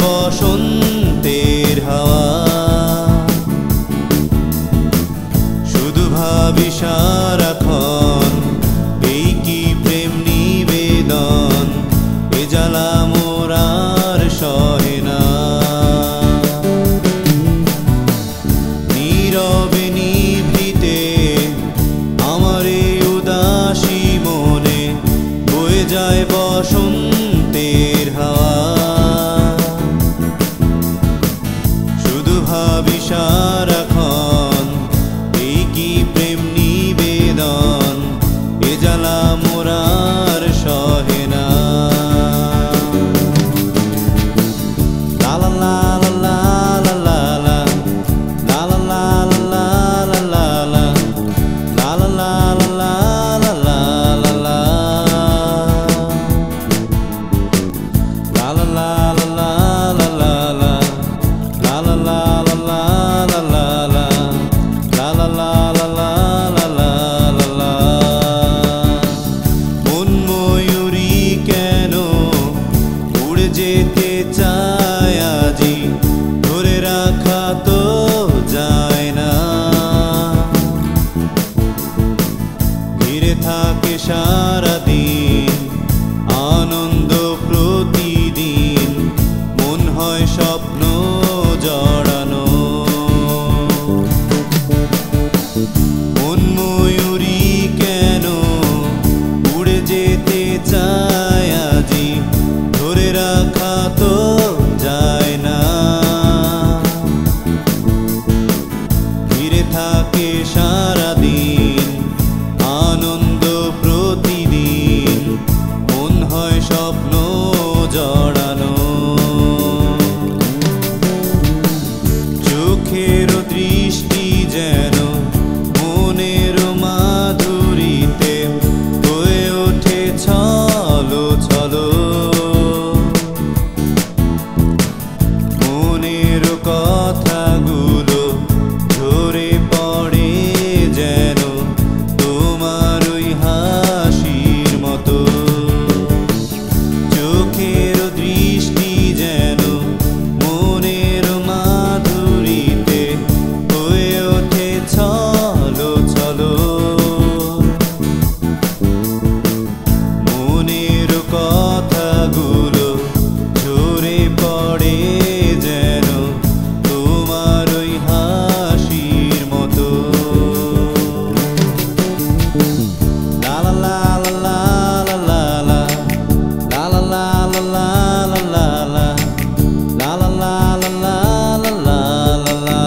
বসন্তের হাওয়া শুধু ভাবি সারাক্ষণ এই কি প্রেম নিবেদন এ জ্বালা মোর আর সহে না নীরবে নিভৃতে আমার এই উদাসী মনে বয়ে যায় বসন্তের হাওয়া শুধু ভাবি সারাক্ষণ এই কি প্রেম নিবেদন এ জ্বালা মোর আর সহে না যেতে চায় আজি ধরে রাখা তো যায় না ঘিরে থাকে সারাদিন আনন্দ প্রতিদিন মন হয় স্বপ্ন জড়ানো মন ময়ূরী কেন উড়ে যেতে চায় আজি ধরে রাখা তো যায় না ঘিরে থাকে সারাদিন আনন্দ প্রতিদিন মন হয় স্বপ্ন জড়ানো চোখের দৃষ্টি যেন মনের মাধুরীতে হয়ে ওঠে ছলো ছলো কথাগুলো ঝরে পড়ে যেন তোমার ওই হাসির মতো চোখের দৃষ্টি যেন মনের মাধুরীতে হয়ে ওঠে ছলো ছলো মনের কথাগুলো ঝরে পড়ে যেন তোমার ওই হাসির মতো লা লা লা লা লা লা লা লা লা লা লা লা লা লা লা লা লা লা la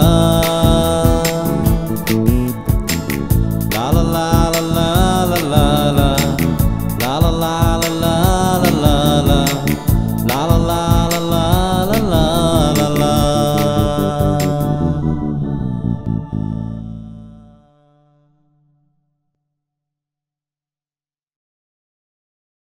la la la